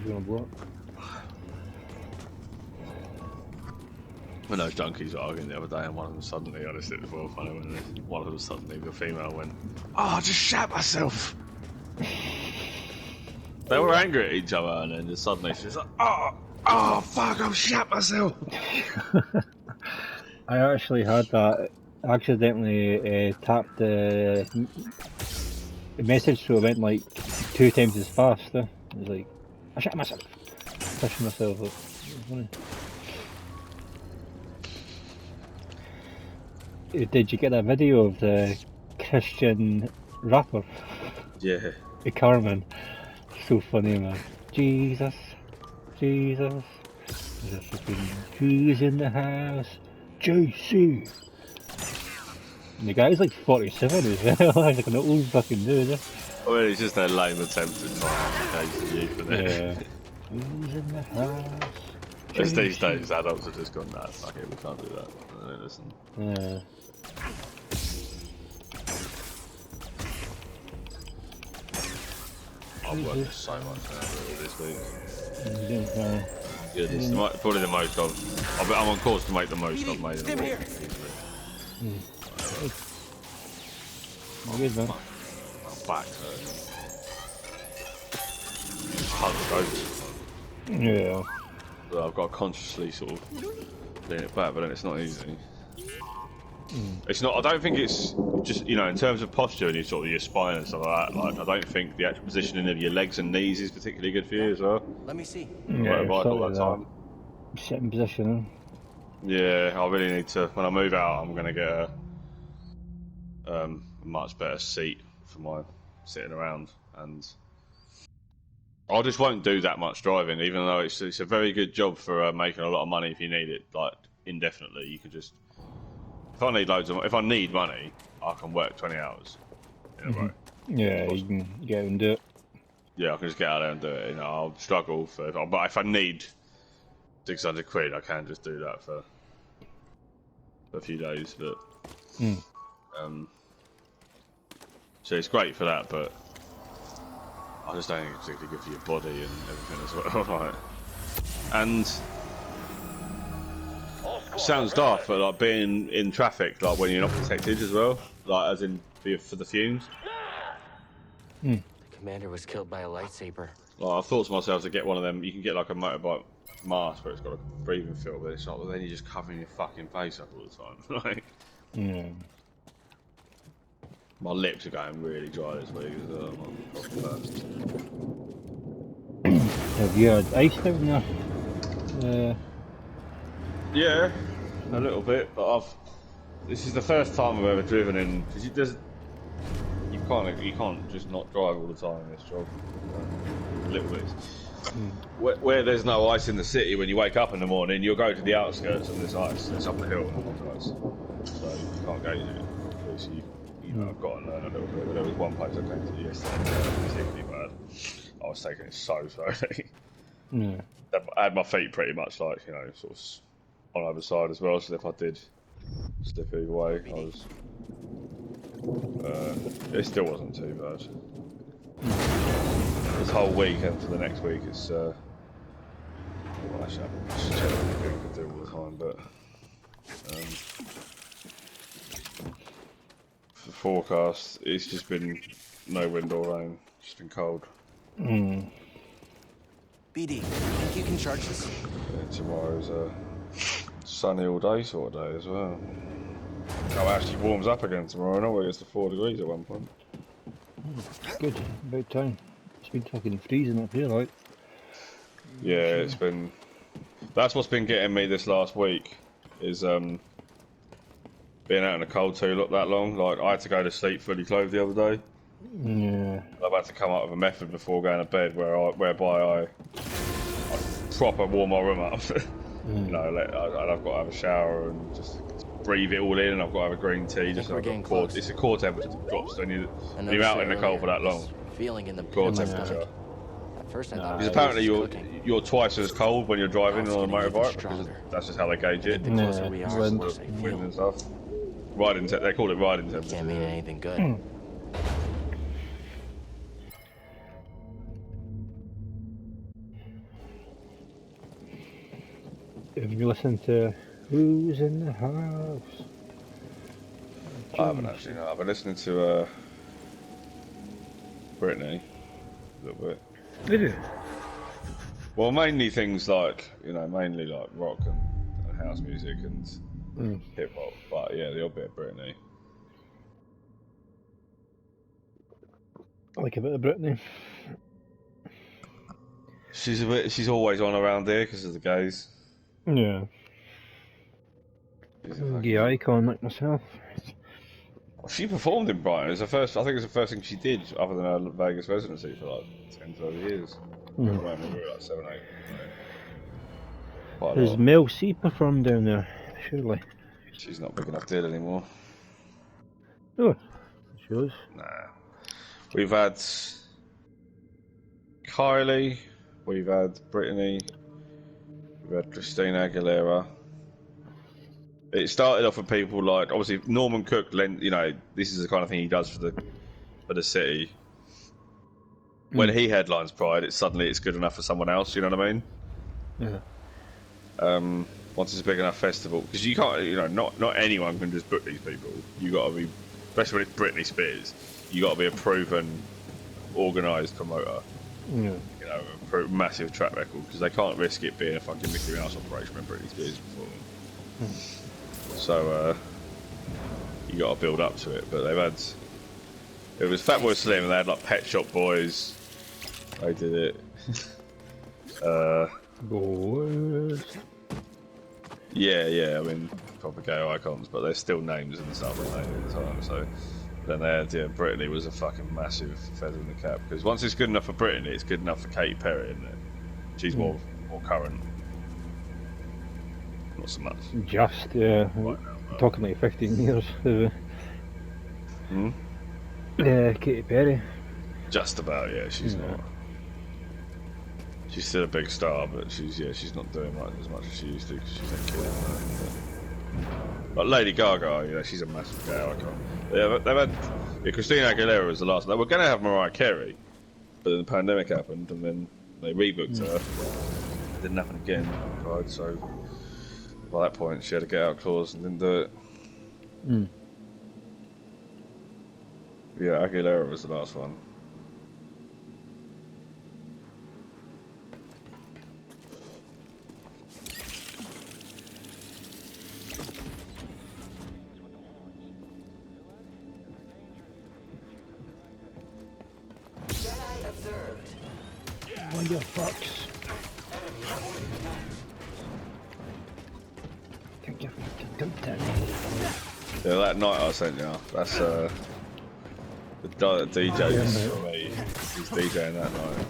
He's gonna block. When those junkies were arguing the other day, and one of them suddenly, I just thought it was well funny when one of them suddenly, the female went, "Oh, I just shat myself." They were angry at each other, and then just suddenly she's like, "Oh, fuck, I've shat myself." I actually had that. Accidentally tapped the message, so it went like 2 times as fast. It was like, I shot myself. Pushing myself up. It was funny. Did you get that video of the Christian rapper? Yeah. The Carmen. So funny, man. Jesus. Jesus. There's a fucking who's in the house? JC. And the guy's like 47 as well. He's like an old fucking dude. Well, it's just a lame attempt to try and engage the youth, isn't it? Yeah. Who's in the house? Because these days, adults have just gone, nah, fuck it, we can't do that. And then listen. Yeah. I've worked so much now this week. Yeah. Goodness, probably the most I'm on course to make the most I've made in a week. Good, man. My back hurts. Hard to go. Yeah. So I've got to consciously sort of lean it back, but then it's not easy. It's not. I don't think it's just, you know, in terms of posture and your spine and stuff like that. Like, I don't think the actual positioning of your legs and knees is particularly good for you as well. Let me see. Yeah, All that time. Sitting position. Yeah, I really need to. When I move out, I'm gonna get a much better seat for my sitting around, and I just won't do that much driving, even though it's a very good job for making a lot of money if you need it, like indefinitely. You can just, if I need money, I can work 20 hours in a row. Yeah, you can get out and do it. Yeah, I can just get out there and do it. You know, I'll struggle but if I need 600 quid, I can just do that for a few days. But so it's great for that, but I just don't think it's particularly good for your body and everything as well. Like, and sounds daft, but like being in traffic, like when you're not protected as well, like as in for the fumes. The commander was killed by a lightsaber. Like, I thought to myself to get one of them. You can get like a motorbike mask where it's got a breathing filter, but it's not. Well, then you're just covering your fucking face up all the time. Like, my lips are going really dry this week as well. Have you had ice down there? Yeah, a little bit, but this is the first time I've ever driven in, because you can't just not drive all the time in this job. Little bits. Where there's no ice in the city, when you wake up in the morning, you'll go to the outskirts and there's ice. It's up the hill and there's ice, so you can't go to it. So you know, I've got to learn a little bit. But there was one place I came to yesterday, it was particularly bad. I was taking it so slowly. I had my feet pretty much like, you know, sort of on either side as well, so if I did slip either way, it still wasn't too bad. This whole weekend for the next week, it's well, actually, I could do all the time, but for the forecast, it's just been no wind or rain, it's just been cold. BD, think you can charge this? Yeah, tomorrow's sunny all day sort of day as well. Oh, it actually warms up again tomorrow. I know it gets to 4 degrees at one point. Good, about time. It's been fucking freezing up here, right? Yeah, it's been. That's what's been getting me this last week, is being out in the cold too that long. Like, I had to go to sleep fully clothed the other day. Yeah. I've had to come up with a method before going to bed whereby I proper warm my room up. You know, and I've got to have a shower and just breathe it all in, and I've got to have a green tea. Just it's a core temperature that drops when you're out in the cold for that long. Feeling in the Core temperature. At first I thought Because apparently you're twice as cold when you're driving on a motorbike, because that's just how they gauge it. The closer we are, the worse I Wind feel. and stuff. They call it riding temperature. Can't mean anything good. Have you listened to Who's in the House? I haven't actually, no. I've been listening to Britney a little bit. Did you? Well, mainly things like, you know, mainly like rock and house music and hip hop. But yeah, the odd bit of Britney. I like a bit of Britney. She's always on around here because of the gays. Yeah. She's a fucking- Gay icon like myself. She performed in Brighton. It was the first. I think it was the first thing she did, other than her Vegas residency for like 10, 12 years. I remember we were like 7, 8. Quite a Has lot. Mel C performed down there? Surely. She's not big enough deal anymore. Oh, shows. Nah. We've had Kylie. We've had Brittany. We've had Christina Aguilera. It started off with people like, obviously Norman Cook. You know, this is the kind of thing he does for the city. When he headlines Pride, it's good enough for someone else. You know what I mean? Yeah. Once it's a big enough festival, because you can't, you know, not anyone can just book these people. You got to be, especially when it's Britney Spears, you got to be a proven, organised promoter. Yeah. You know, a massive track record, because they can't risk it being a fucking Mickey Mouse operation when Britney Spears performing. So you got to build up to it. But it was Fatboy Slim, and they had like Pet Shop Boys. They did it. Boys. Yeah. I mean, proper gay icons, but they're still names and stuff at the time. So then they had, Brittany was a fucking massive feather in the cap, because once it's good enough for Brittany, it's good enough for Katy Perry, isn't it? She's more current. Not so much. Just, yeah. Talking like 15 years. Katy Perry. Just about, yeah. She's not. She's still a big star, but she's not doing as much as she used to, because she's a kid. But Lady Gaga, she's a massive gay icon. They've had Christina Aguilera was the last. They were going to have Mariah Carey, but then the pandemic happened, and then they rebooked her. It didn't happen again, Pride. So by that point, she had a get out clause and didn't do it. Yeah, Aguilera was the last one. What the fucks? Think you fucking dumped it. Yeah, that night I sent you, that's the DJ for me. He's DJing that night.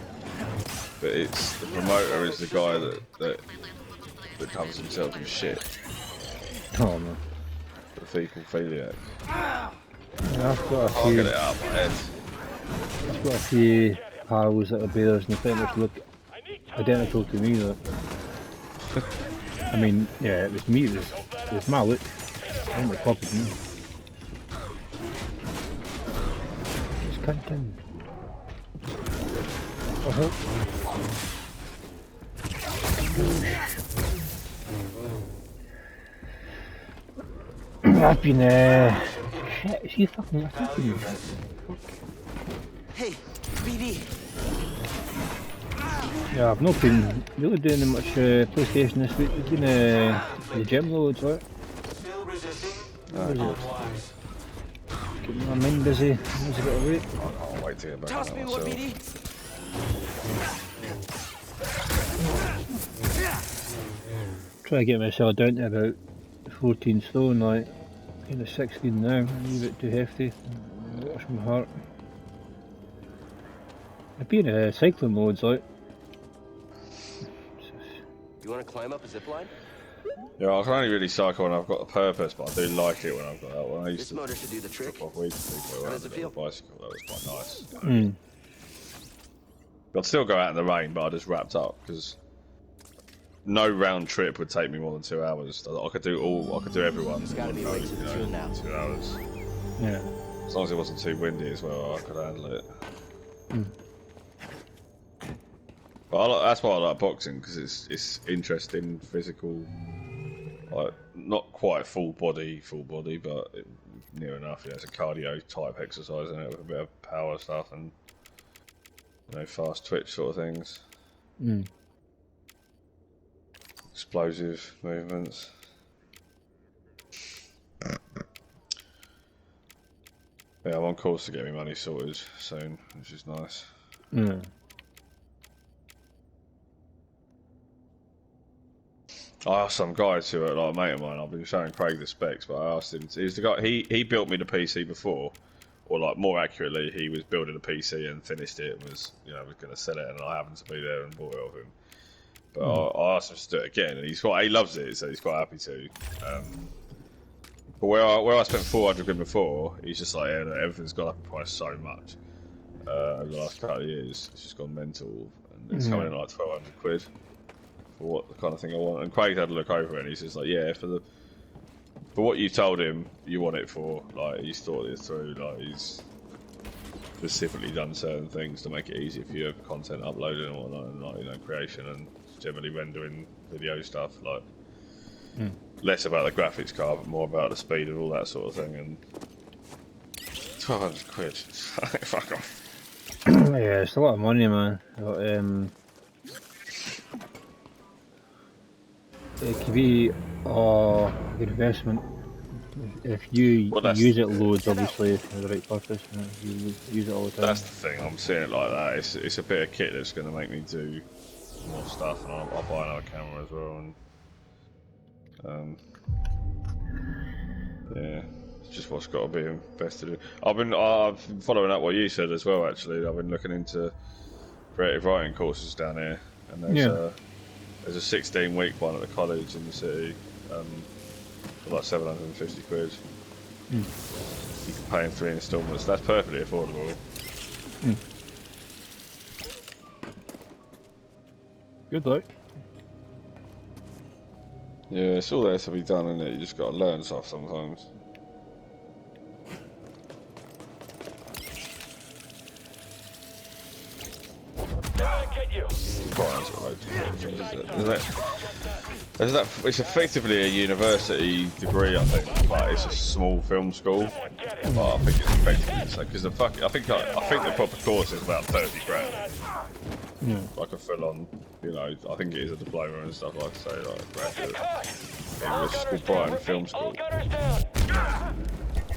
But it's the promoter is the guy that covers himself in shit. Oh man. The fecal-philiac. I've got a I'll few. get it out of my head. I've got a few pals that are bears, and they pretty much look identical to me. Though. I mean, yeah, it was me. It was my look. I don't like copied me. Just cunt. I've been shit, is he fucking attacking me? Hey, BD. Yeah, I've not been really doing much PlayStation this week. I've been in the gym loads, right? Keeping my mind busy. There's a bit of weight. I can't wait to get back Toss on me that one, myself. BD. Try to get myself down to about 14 stone, like kind of 16 now. A wee bit too hefty. Watch my heart. I've been in cycling modes, like. You want to climb up a zip line? Yeah, I can only really cycle when I've got a purpose, but I do like it when I've got that one. I used This to motor should do the trick. drop off weeds to people How around does it on a feel? bicycle. That was quite nice. I'd still go out in the rain, but I just wrapped up because no round trip would take me more than 2 hours. I could do everyone. There's got to be a way to the tune now. 2 hours. Yeah. As long as it wasn't too windy as well, I could handle it. But that's why I like boxing, because it's interesting, physical, like not quite full body, but near enough. Yeah, it's a cardio type exercise, and it with a bit of power stuff and fast twitch sort of things. Explosive movements. Yeah, I'm on course to get my money sorted soon, which is nice. Yeah. I asked some guys who are like a mate of mine. I've been showing Craig the specs, but I asked him. He's the guy. He built me the PC before, or like more accurately, he was building a PC and finished it and was was going to sell it, and I happened to be there and bought it off him. But I asked him to do it again, and he loves it, so he's quite happy to. But where I spent 400 quid before, he's just like, yeah, everything's gone up in price so much over the last couple of years. It's just gone mental, and it's coming in like 1,200 quid for what the kind of thing I want. And Craig had a look over it, and he's just like, yeah, for what you told him you want it for, like he's thought this through, like he's specifically done certain things to make it easier for your content uploading and whatnot, and like creation and generally rendering video stuff, like. Less about the graphics card, but more about the speed and all that sort of thing. And 1,200 quid, fuck off. Yeah, it's a lot of money, man. It could be a good investment if you use it loads, obviously, for the right purpose. You use it all the time. That's the thing. I'm seeing it like that. It's a bit of kit that's going to make me do more stuff, and I'll buy another camera as well. And yeah, it's just what's got to be invested in. I've been following up what you said as well. Actually, I've been looking into creative writing courses down here, and there's a 16-week one at the college in the city, for like 750 quid. You can pay in 3 instalments. That's perfectly affordable. Good luck. Yeah, it's all there to be done, isn't it? You just got to learn stuff sometimes. It's effectively a university degree, I think, but it's a small film school. But I think it's effectively the same, because I think the proper course is about 30 grand. Like a full-on, I think it is a diploma and stuff, like I say, like a graduate. It's called Brighton Film School.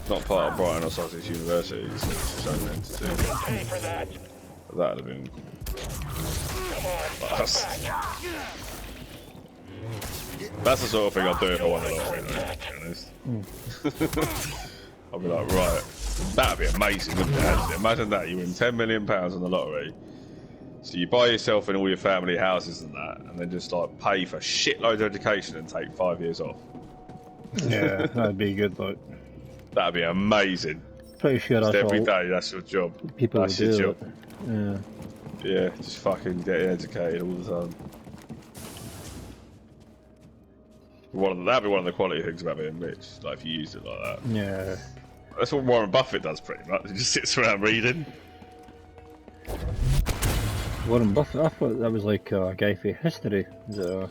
Not part of Brighton or Sussex University, it's its own entity. But that'd have been... That's the sort of thing I'd do if I won the lottery, to be honest. I'd be like, right, that'd be amazing, wouldn't it? Imagine that, you win £10 million on the lottery. So you buy yourself and all your family houses and that, and then just like pay for shitloads of education and take 5 years off. Yeah, that'd be good, but that'd be amazing. Pretty sure that's every all day. That's your job. People that's will do your it. job. Yeah, just fucking get educated all the time. That'd be one of the quality things about being rich. Like if you used it like that. Yeah. That's what Warren Buffett does pretty much. He just sits around reading. Warren Buffett, I thought that was like a guy for history. No,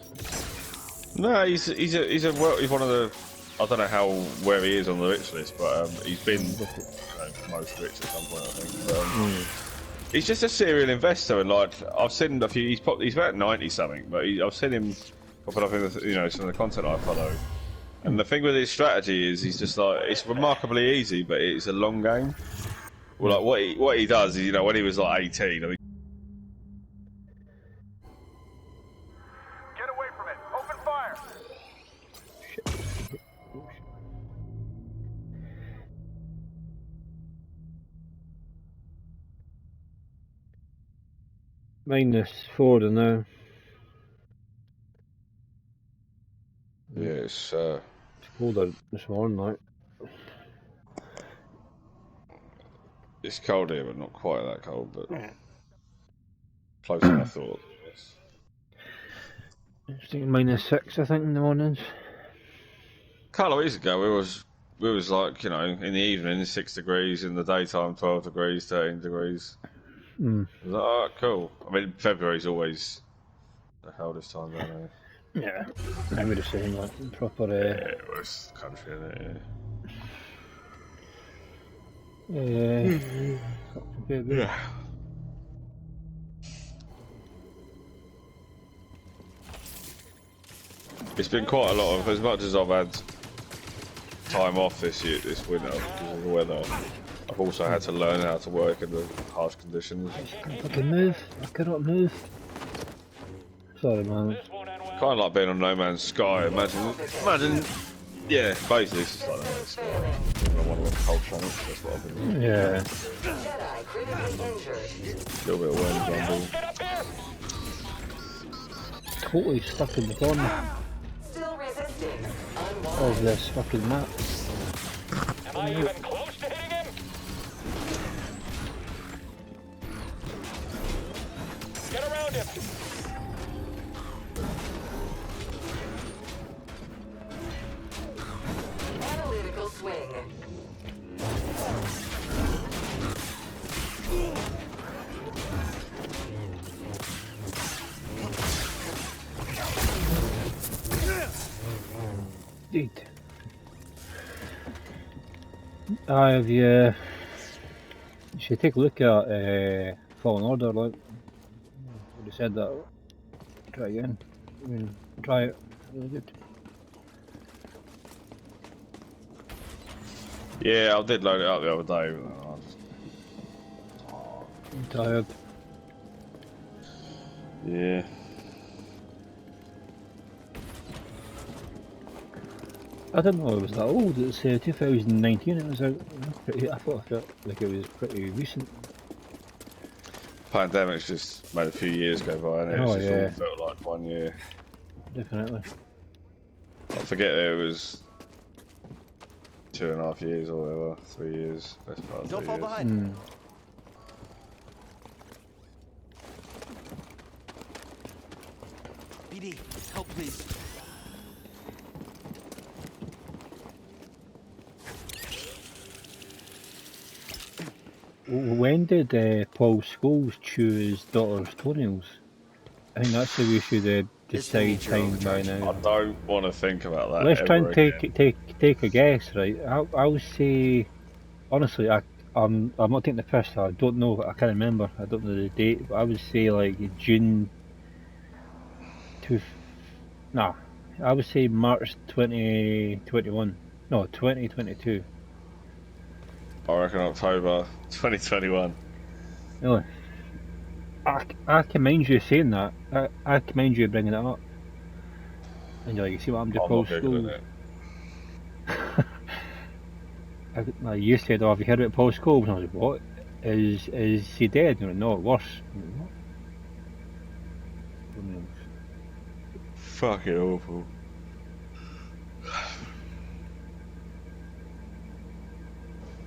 he's one of the. I don't know where he is on the rich list, but he's been most rich at some point, I think. He's just a serial investor, and like I've seen a few. He's about 90 something, but I've seen him popping up in some of the content I follow. And the thing with his strategy is he's just like it's remarkably easy, but it's a long game. Well, like what he does is when he was like 18, I mean. -4 now. Yeah, it's colder this morning, like. It's cold here, but not quite that cold, but closer than I thought. Yes. It's -6, I think, in the mornings. A couple of weeks ago, we was like in the evening 6 degrees, in the daytime 12 degrees, 13 degrees. Mm. I was like, oh, cool. I mean, February's always the hell this time, don't they? Yeah, I would have seen that proper. Yeah, it was country, isn't it? Yeah. It's been quite a lot of, as much as I've had time off this winter because of the weather, I've also had to learn how to work in the harsh conditions. I fucking move. I cannot move. Sorry, man. Kind of like being on No Man's Sky. Imagine, yeah, basically it's just like No Man's Sky. I want to win cold planets, that's what I've been doing. Yeah. A little bit of wind, rumble. Totally stuck in the corner of this fucking map. Am I even close to hitting him? Get around him. Analytical swing. Dude. Have you should take a look at Fallen Order, like you said that. Try again. I mean, try it. Really good. Yeah, I did load it up the other day. But I'm tired. yeah. I didn't know it was that old. It's 2019. It was out. Pretty, I thought it felt like it was pretty recent. Pandemic's just made a few years go by, and it Oh, just yeah. all felt like 1 year. Definitely. I forget it was 2.5 years or whatever, 3 years. Best part of 3 Don't fall years. behind. BD, help please. When did Paul Scholes choose daughter's toenails? I think that's the we should decide time by I now. don't want to think about that. Let's try ever and again. take a guess, right? I would say, honestly, I'm not taking the piss. I don't know. I can't remember. I don't know the date, but I would say like June. I would say March 2021. No, 2022. I reckon October 2021. Really? I commend you saying that. I commend you bringing it up. And you're like, you see what I'm doing, I'm Paul not googling Scholes? it. Like you said, oh, have you heard about Paul Scholes? And I was like, what? Is he dead? And I went, no, worse. I went, what? Fucking awful.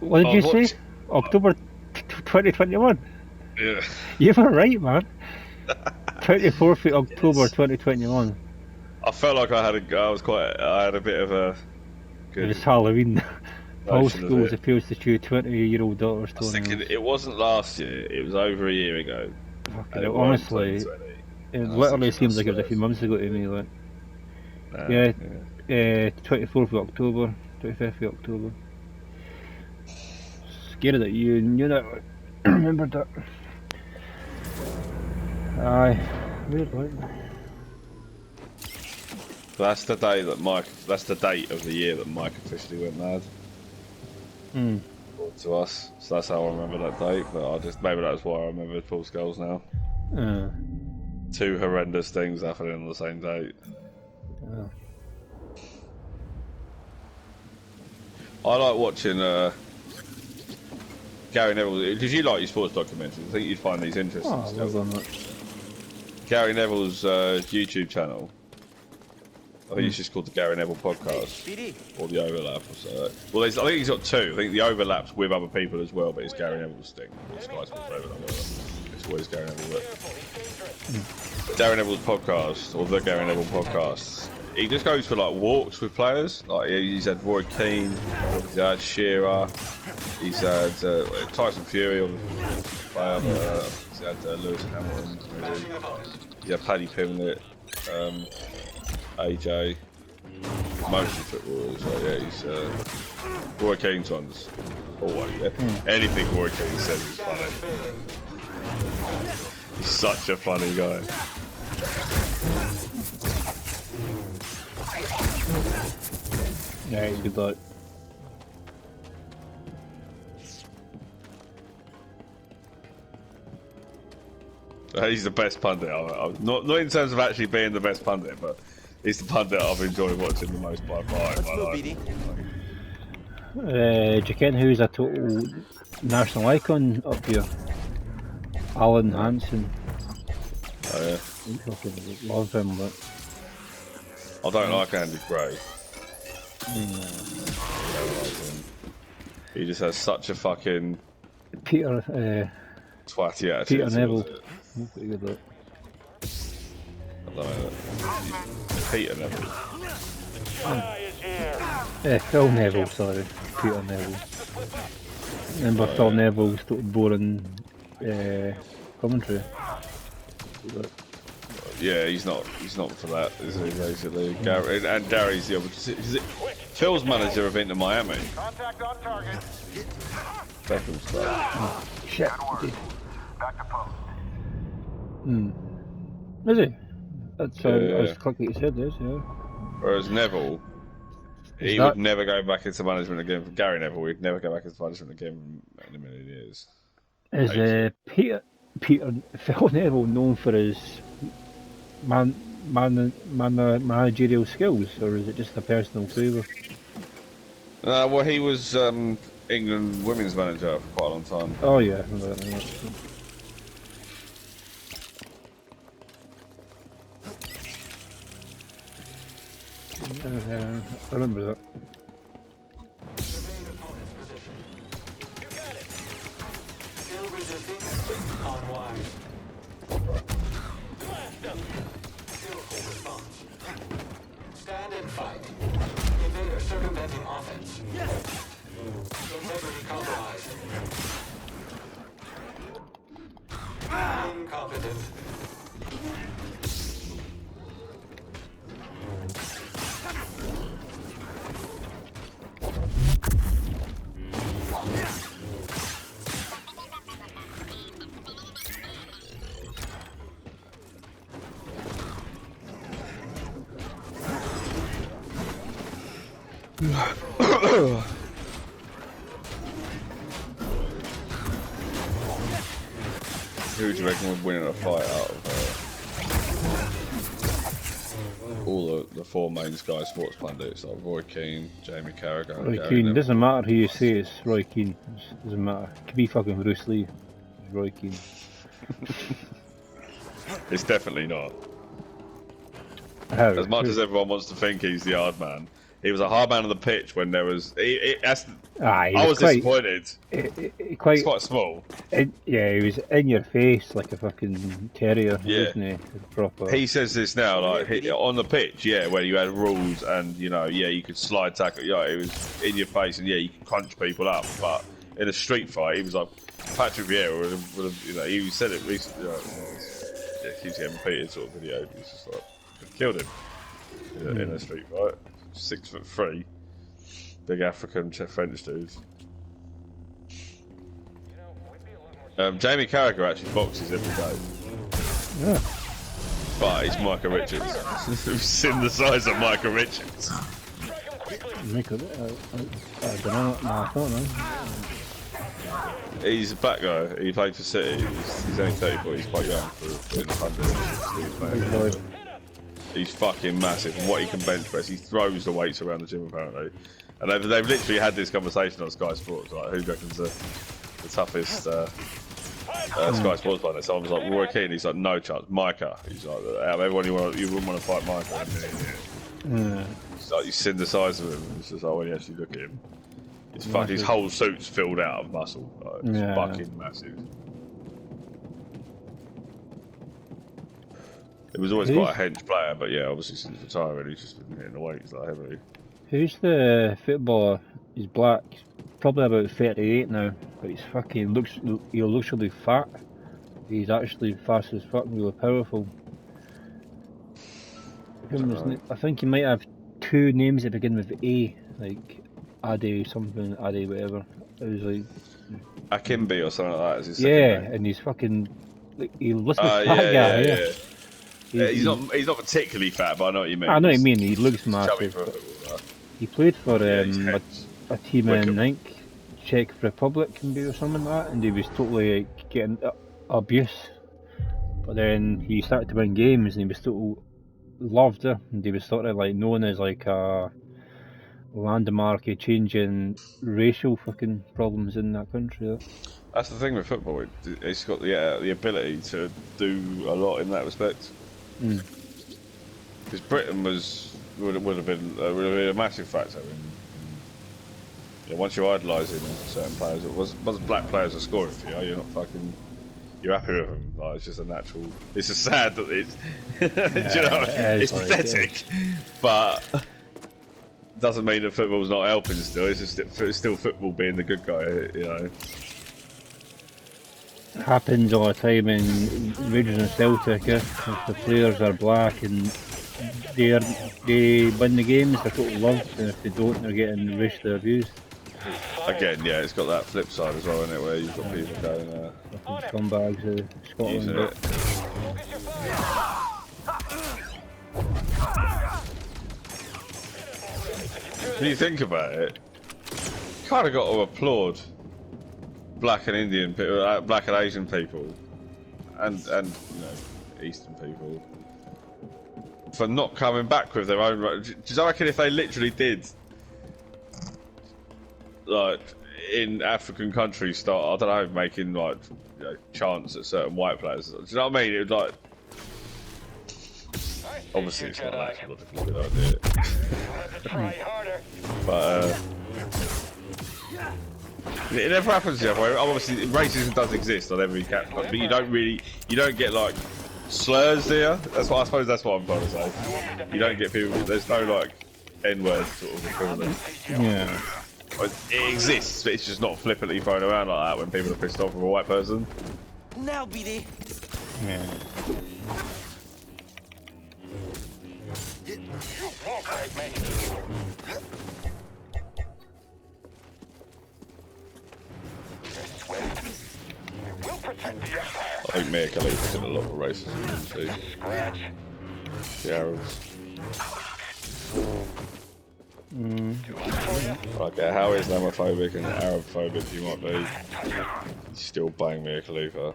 What did you what- say? October 2021? Yeah. You were right, man. 24th of October 2021. I felt like I had a bit of a It good was Halloween. Paul notion of Scholes it. appeals to chew 20-year-old daughter's I was thinking toenails. it wasn't last year, it was over a year ago. Fucking And it hell, honestly, wasn't 2020. it And I was literally thinking, seems like it was a few that's months ago to me. Like, Nah, yeah. 24th of October, 25th of October. Scared that you knew that. Remembered that. Aye, weird, right? That's the day that that's the date of the year that Mike officially went mad. Hmm. To us, so that's how I remember that date. But maybe that's why I remember Paul Scholes now. Two horrendous things happening on the same date. I like watching Gary Neville. Did you like your sports documentaries? I think you'd find these interesting. Oh, well done, that. Gary Neville's YouTube channel. I think it's just called the Gary Neville Podcast, BD. or the Overlap, or so. Well, I think he's got two. I think the Overlap's with other people as well, but it's Gary Neville's thing. It's Sky Sports Overlap. It's always Gary Neville. But Gary Neville's podcast, or the Gary Neville Podcast, he just goes for like walks with players. Like he's had Roy Keane, he's had Shearer, he's had Tyson Fury, obviously, player. You had Lewis Hamilton, maybe. You had Paddy Pimlet, AJ, mostly footballers. So yeah, he's Roy Keane's ones. Always, yeah. Anything Roy Keane says is funny. He's such a funny guy. Yeah, good luck. He's the best pundit. Not in terms of actually being the best pundit, but he's the pundit I've enjoyed watching the most by far in my life. Do you ken who's a total national icon up here? Alan Hansen. Oh yeah. I fucking love him, but I don't like Andy Gray. He just has such a fucking Peter twatty attitude. Peter Neville. towards it. He's pretty good look. I don't know. Peter Neville. Jedi is here. Phil Neville, sorry. Peter Neville. Remember Phil Neville's total boring commentary. Yeah, he's not for that, is he, basically? Gary, and Gary's the other. Phil's manager of Inter Miami. Contact on target. Beckham's club. Shit. Back to post. Is he? That's Yeah. as quickly you said this, yeah. Whereas Neville, he that- would never go back into management again. For Gary Neville, he'd never go back into management again in a million years. Is Peter Phil Neville known for his managerial skills, or is it just a personal favour? Well, he was England women's manager for quite a long time. Oh yeah, I remember that, yeah. I remember that. Still resisting. Online. Still full response. Stand and fight. Invader circumventing offense. Integrity compromised. Incompetent. Who do you reckon would win in a fight out of all the four main Sky Sports pundits, like Roy Keane, Jamie Carragher, and Roy Gary Keane. Neville? Doesn't matter who you say, it's Roy Keane. Doesn't matter. It could be fucking Bruce Lee. It's Roy Keane. It's definitely not. How? As much as everyone wants to think he's the hard man, he was a hard man on the pitch when there was. I was disappointed. He's quite small. Yeah, he was in your face like a fucking terrier, Yeah. wasn't he? Proper. He says this now, like on the pitch, yeah, where you had rules and you could slide tackle, it was in your face and you could crunch people up. But in a street fight, he was like Patrick Vieira would have, he said it recently. It keeps getting repeated, sort of video. He's just like killed him in a street fight. 6'3", big African French dude. Jamie Carragher actually boxes every day. Yeah. But he's Micah Richards. We've seen the size of Micah Richards. Make it, I don't know. No, I don't know. He's a back guy. He played for City. He's only 34. He's quite young for being 100. He's fucking massive. And what he can bench press, he throws the weights around the gym apparently. And they've literally had this conversation on Sky Sports. Like, who reckons the toughest Sky Sports player? So I was like, Roy Keane. He's like, no chance. Micah. He's like, out of everyone you wouldn't want to fight Micah. He's like, you've seen the size of him. It's just like when you actually look at him, it's fucking, his whole suit's filled out of muscle. Like, it's fucking massive. He was always quite a hench player, but yeah, obviously since retiring, he's just been hitting the weights like heavily. Who's the footballer? He's black. He's probably about 38 now, but he looks really fat. he's actually fast as fuck and really powerful. I think he might have 2 names that begin with A, like Ade something, Ade whatever. It was like, Akimbi or something like that is his yeah, second name. and he's fucking, like, he looks like a fat Yeah, guy, yeah, yeah. yeah. He's not particularly fat, but I know what you mean. I know what you mean, he looks Chubby massive. for a But footballer. he played for He's a hench. team Wickham. in, I think, Czech Republic maybe or something like that, and he was totally like, getting abuse. But then he started to win games and he was totally loved it, and he was sort of like known as like a landmark of changing racial fucking problems in that country. That's the thing with football. It's got the ability to do a lot in that respect. Because Britain would have been a massive factor in once you're idolising certain players. Once black players are scoring for you, you're not fucking. You're happy with them. Like, it's just a natural. It's just sad that it's. Do you know? It's like, pathetic, but doesn't mean that football's not helping. Still, it's just still football being the good guy. You know. It happens all the time in Rangers and Celtic. If the players are black and they win the games, they're totally loved, and if they don't, they're getting racially abused. Again, yeah, it's got that flip side as well, isn't it? Where you've got people going. Fucking scumbags of Scotland. Using But it. When you think about it, you kind of got to applaud black and Indian people, black and Asian people, and you know, Eastern people for not coming back with their own. Do you reckon if they literally did, like in African countries, start I don't know, making like chants at certain white players? Do you know what I mean? It would like. Obviously, it's not an actual good idea. Try harder. But it never happens the other way. Obviously, racism does exist on every cat, but you don't get like slurs there. That's what I suppose. That's what I'm trying to say. You don't get people. There's no like N-words sort of equivalent. yeah, It exists, but it's just not flippantly thrown around like that when people are pissed off with a white person. Now, BD. yeah. Won't break me. We'll protect the Empire. I think Mia Khalifa's in a lot of racism. Too. Scratch. The Arabs. Okay, how Islamophobic and Arab-phobic you might be, you still bang Mia Khalifa. More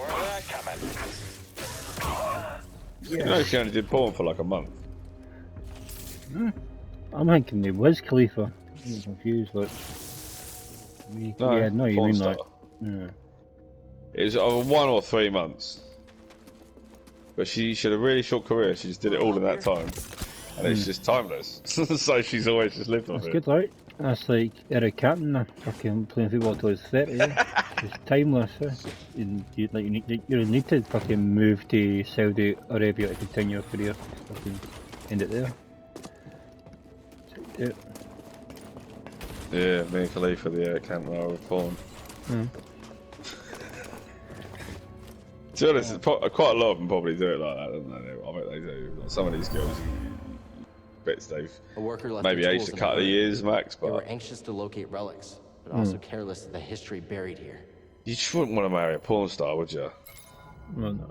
of that coming. You know she only did porn for like a month. I'm thinking it was Khalifa. I'm confused. Like, yeah, no, you porn mean star. like, yeah. It was over 1 or 3 months. But she had a really short career, she just did it all in that time. And it's just timeless. So she's always just lived off That's it. good, right? That's like Eric Cantona fucking playing football till he's 30. Yeah? It's timeless. You need to fucking move to Saudi Arabia to continue your career. Fucking end it there. Yeah. Yeah, me and Khalifa, the Eric Cantona of porn. To be honest, quite a lot of them probably do it like that, don't they? I bet they do. Like some of these girls, bits they've A worker left maybe their aged tools a in couple of the years max, They were but anxious to locate relics, but also careless of the history buried here. you just wouldn't want to marry a porn star, would you? Well, no.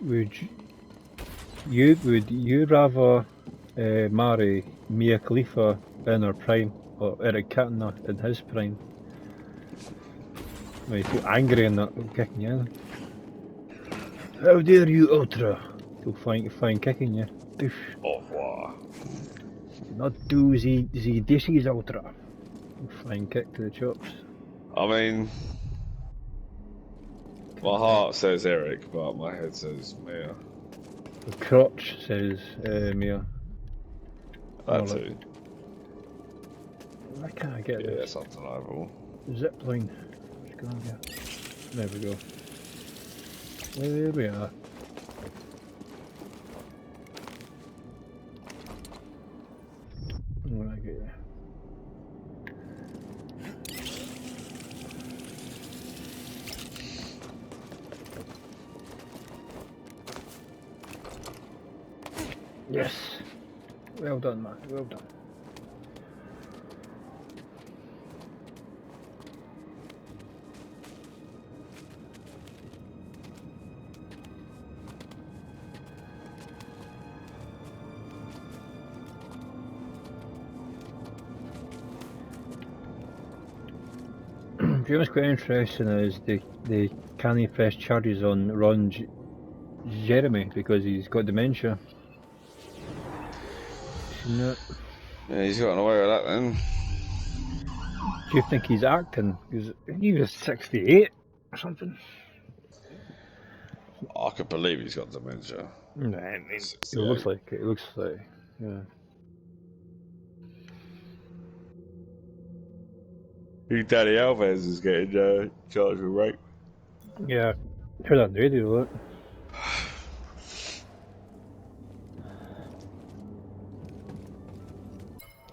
Would you rather marry Mia Khalifa in her prime or Eric Cantona in his prime? Well, you feel angry and that, kicking you in. How dare you, Ultra? He'll find kicking you. Oof. Au revoir. Not do the dishes, Ultra. Fine kick to the chops. I mean, my heart says Eric, but my head says Mia. The crotch says Mia. That Oh, too. I can't get Yeah, this. that's undeniable. Zip line. What's going on here? There we go. There we are. Yes. Well done, man. Well done. Do you know what's quite interesting is they can't press charges on Jeremy because he's got dementia. Seen that? Yeah, he's gotten away with that then. Do you think he's acting? Because he was 68 or something. I could believe he's got dementia. Nah, I mean, it 68. looks like it. It looks like, yeah. Danny Alves is getting charged with rape. Yeah, heard that on the radio, look.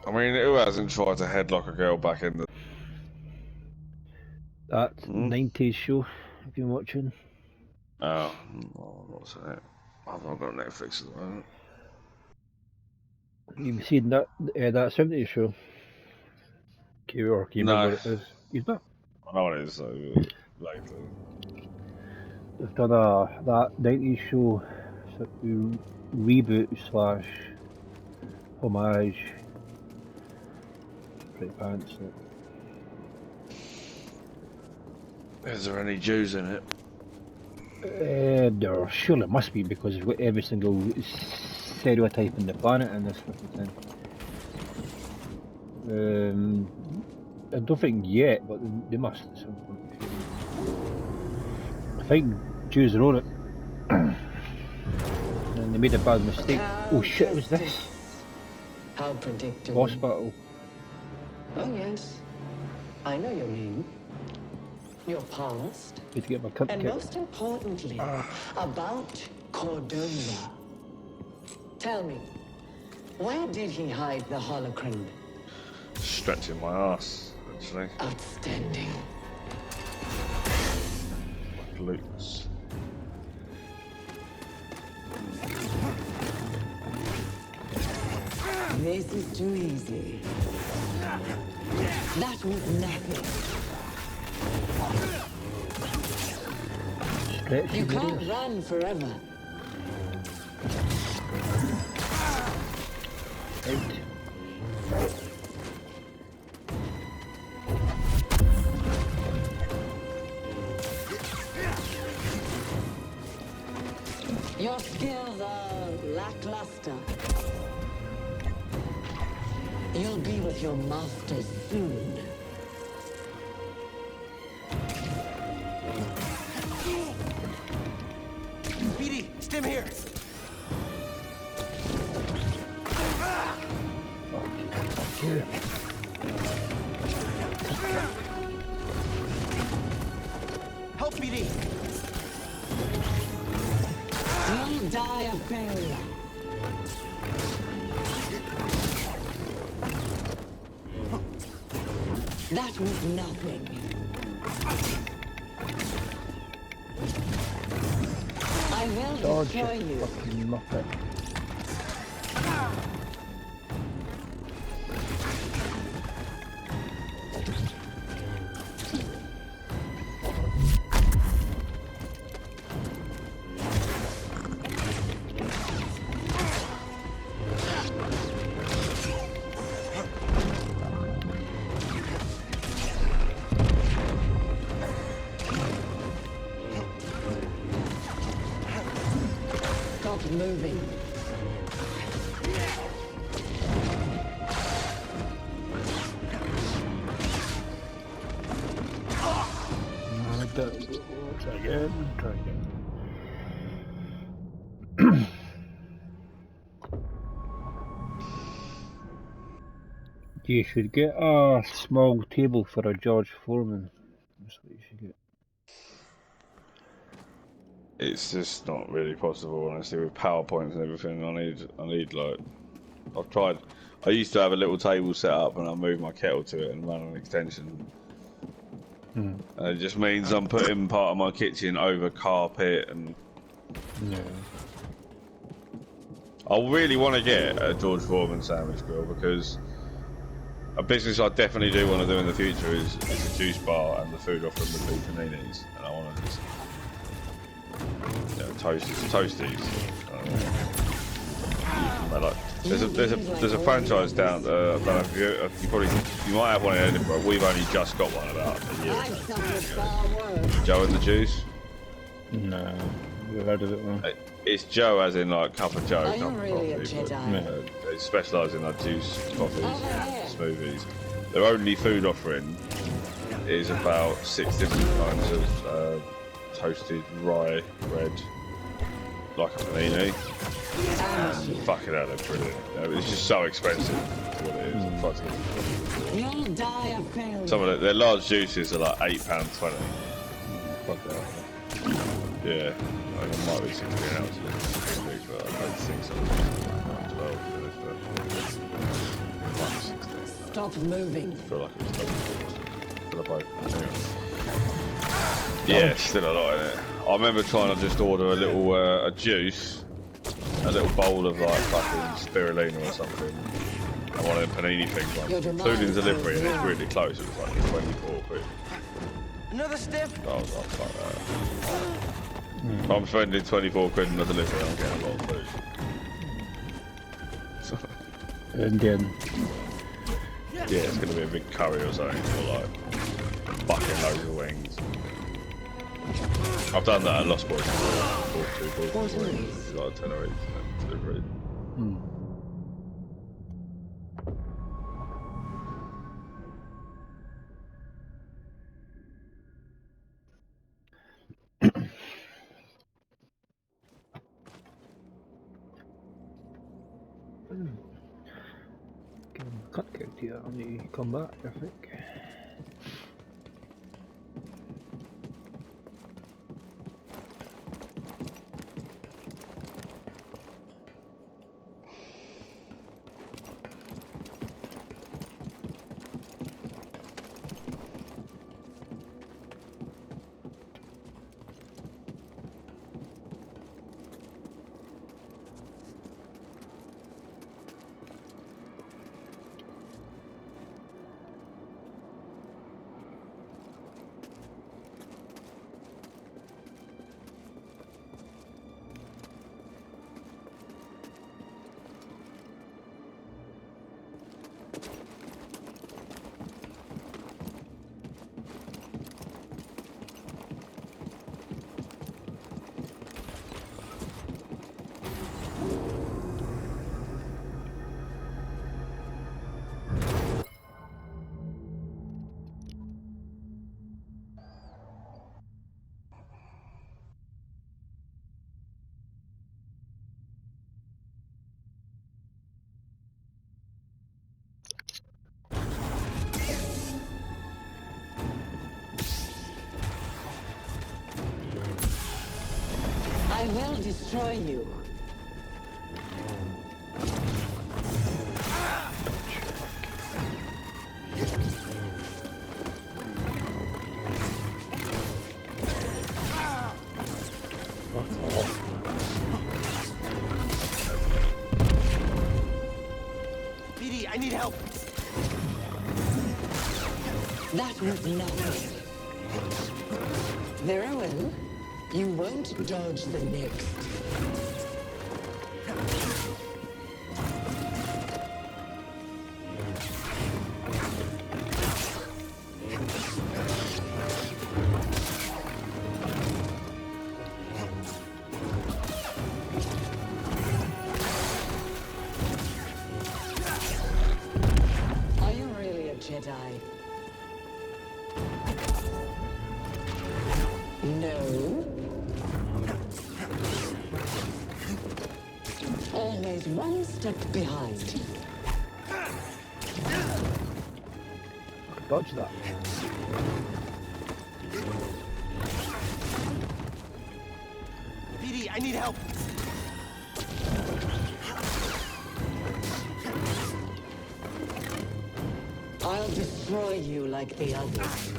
I mean, who hasn't tried to headlock a girl back in the... That 90s show, if you're watching. Oh, what's that? I've not got Netflix at the moment. You've seen that 70s show? Can you No. remember what it is? You've not? I know what it is, so lately. They've done that 90s show sort of reboot / homage. Pretty pants. Is there any Jews in it? There surely must be because we've got every single stereotype in the planet in this fucking thing. I don't think yet, but they must at some point. I think Jews wrote it. And they made a bad mistake. Oh shit, it was this? How predictable. Boss battle. Oh yes, I know your name, your past, Need to get my cunt and kicked. most importantly, about Cordova. Tell me, where did he hide the holocron? Stretching my ass, actually. Outstanding. Glutes. This is too easy. That was nothing. Stretch You your can't videos. run forever. Out. Your skills are lackluster. You'll be with your masters soon. BD, stim here. Yeah. Help, BD. You'll die of failure. That was nothing. I will Dodge destroy it, you. fucking muppet. Stop moving. Try again. Try again. You should get a small table for a George Foreman. That's what you should get. It's just not really possible, honestly, with PowerPoints and everything. I need like, I've tried. I used to have a little table set up and I moved my kettle to it and run an extension. And it just means I'm putting part of my kitchen over carpet and Yeah. I really want to get a George Foreman sandwich grill because a business I definitely do want to do in the future is a juice bar and the food offering with beef paninis, and I want to just toasties. Like, there's a franchise down. I don't know if you might have one in Edinburgh. We've only just got one about a year ago. Joe and the Juice. No, we've heard of it one. It's Joe, as in like cup of Joe. Are you really a Jedi? They specialise in like juice, coffees, smoothies. Their only food offering is about 6 different kinds of toasted rye bread, like a panini. Fucking hell, they're brilliant. It's just so expensive for what it is. You'll die of failure. Some of their large juices are like £8.20. Fuck that. Yeah, I mean, it might be 16 ounces, but I don't think so. 12 for this, but Stop moving. I feel like it's for the boat. Yeah, still a lot in it. I remember trying to just order a little a juice, a little bowl of like fucking spirulina or something, and one of them panini things. Like, food in delivery, and it's really close. It was like 24 quid. Another stiff. I was like, fuck that. If I'm spending 24 quid on the delivery, I'm getting a lot of food. Indian. Yeah, it's gonna be a big curry or something, or like fucking loads of wings. I've done that at Lost Boys. It's like 10 or 8 delivery. Can't get to you on the combat, I think. I will destroy you. BD, I need help. That was nothing. Very well. You won't dodge the next. Are you really a Jedi? No. Always one step behind. I could dodge that. BD, I need help. I'll destroy you like the others.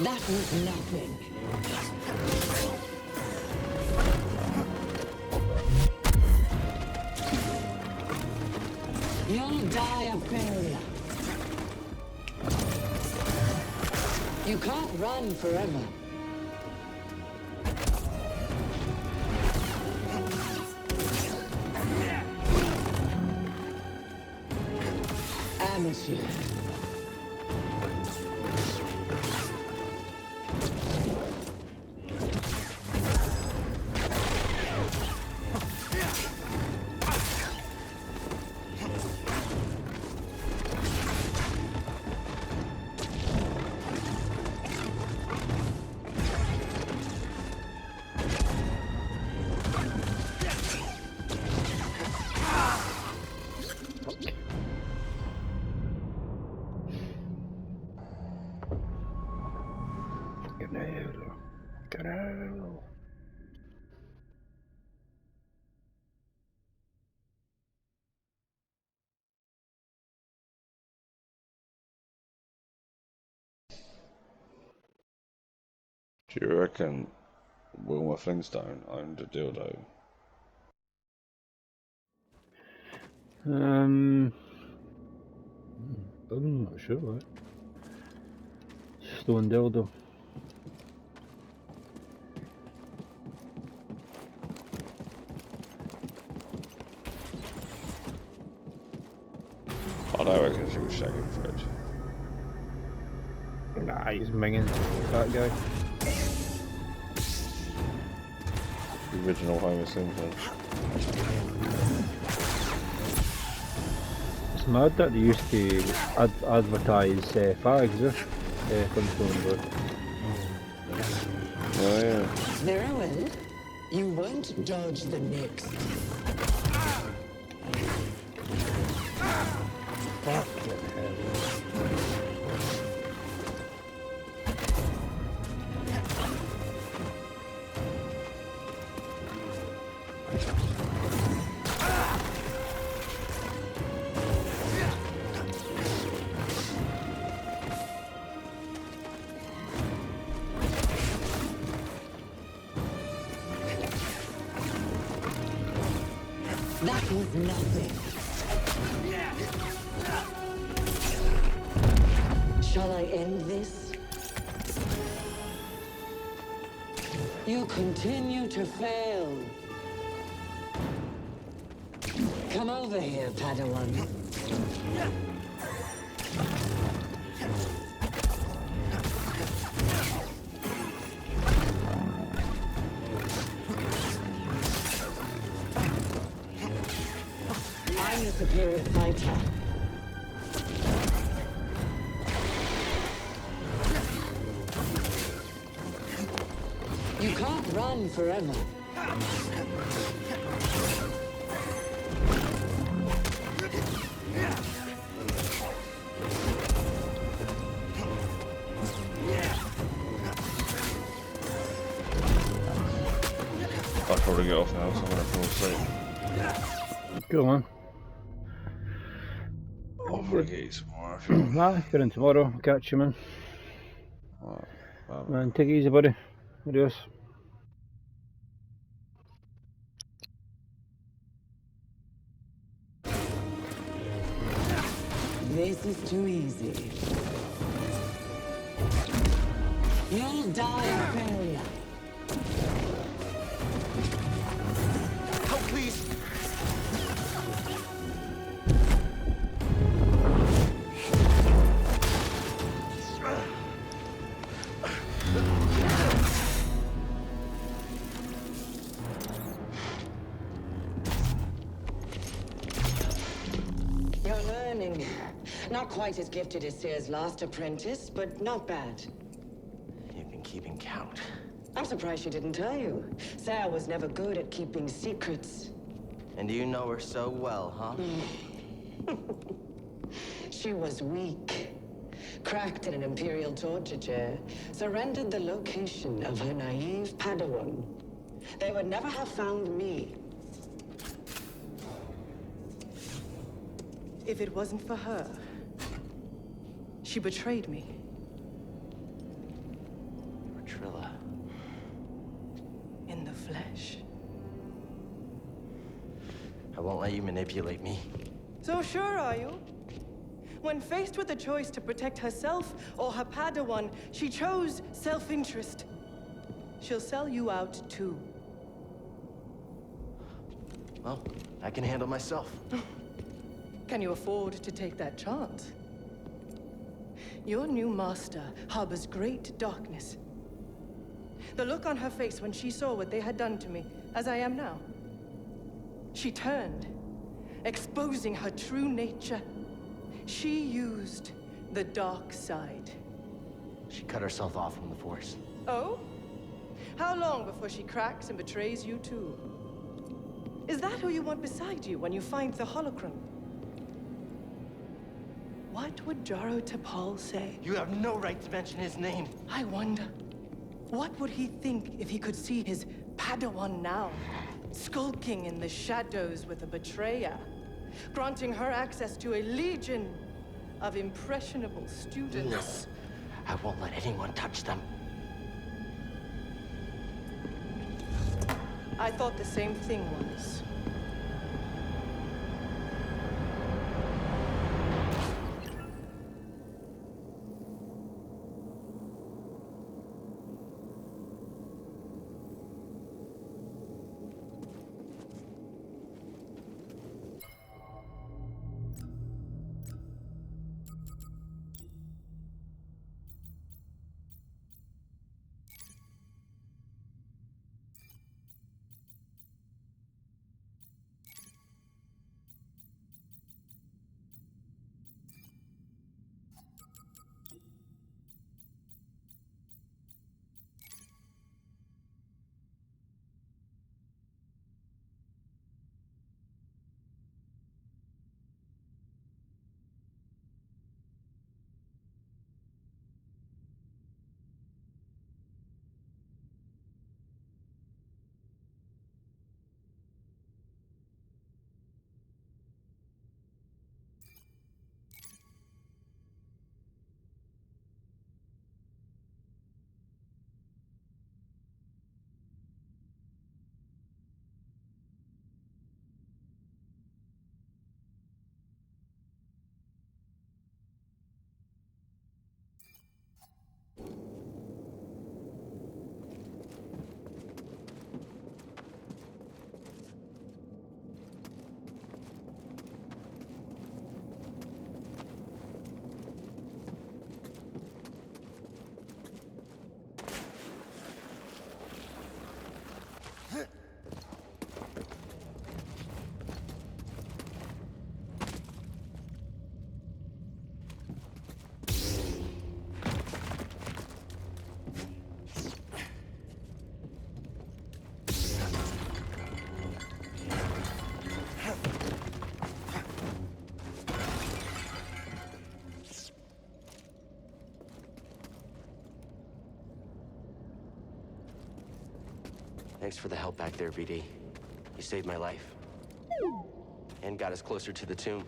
That was nothing. You'll die of failure. You can't run forever. Amateur. Get out. Do you reckon Wilma Flintstone owned a dildo? I'm not sure. Stone dildo. I don't reckon she was shagging Fred. Nah, he's minging that guy. The original Homer Simpson. It's mad that they used to advertise fags, Flintstone, but Oh yeah. Very well. You won't dodge the next. That was nothing. Shall I end this? You continue to fail. Come over here, Padawan. I'm the superior fighter. You can't run forever. I'll probably get off now, so I'm gonna fall asleep. go on. I'll probably get you some more if you want. Nah, get in tomorrow. I'll catch you, man. Alright, bye. Man, take it easy, buddy. Adios. This is too easy. You'll die of failure. Help, please. You're learning. Not quite as gifted as Sear's last apprentice, but not bad. You've been keeping count. I'm surprised she didn't tell you. Sarah was never good at keeping secrets. And you know her so well, huh? She was weak. Cracked in an Imperial torture chair. Surrendered the location of her naive Padawan. They would never have found me. If it wasn't for her, she betrayed me. I won't let you manipulate me. So sure are you? When faced with a choice to protect herself or her Padawan, she chose self-interest. She'll sell you out too. Well, I can handle myself. Can you afford to take that chance? Your new master harbors great darkness. The look on her face when she saw what they had done to me, as I am now. She turned, exposing her true nature. She used the dark side. She cut herself off from the Force. Oh? How long before she cracks and betrays you too? Is that who you want beside you when you find the holocron? What would Jaro Tapal say? You have no right to mention his name. I wonder, what would he think if he could see his Padawan now, skulking in the shadows with a betrayer, granting her access to a legion of impressionable students? No, I won't let anyone touch them. I thought the same thing once. Thanks for the help back there, BD. You saved my life. And got us closer to the tomb.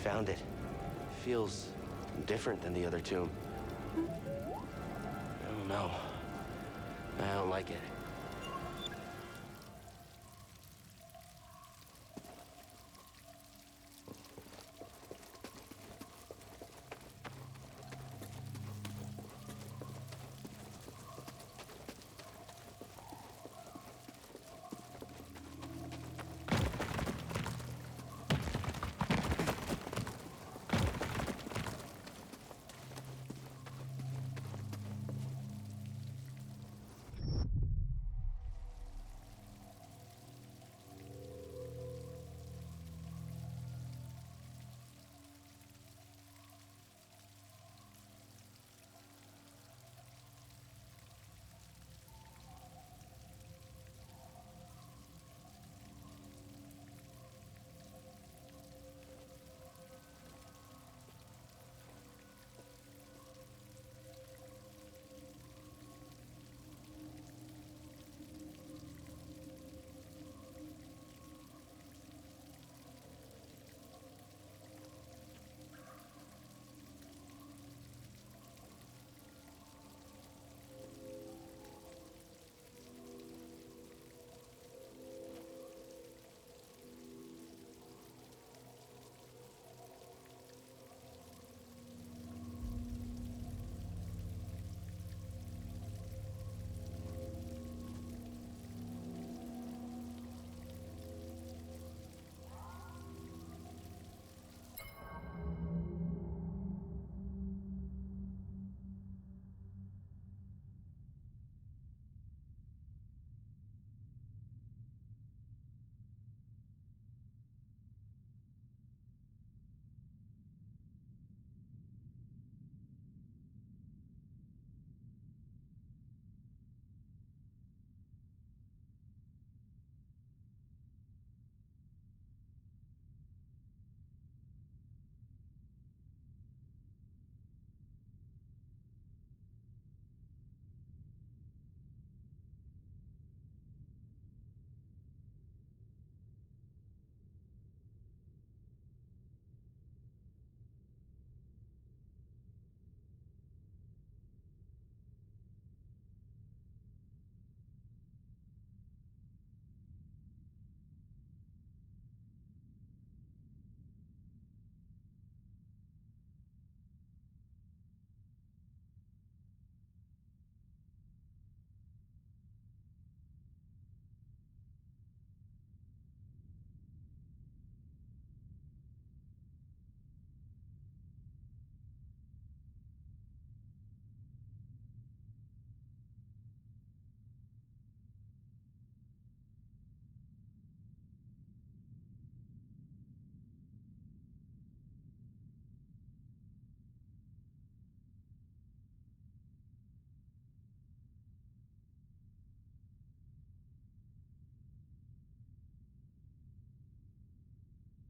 Found it. Feels different than the other tomb. I don't know. I don't like it.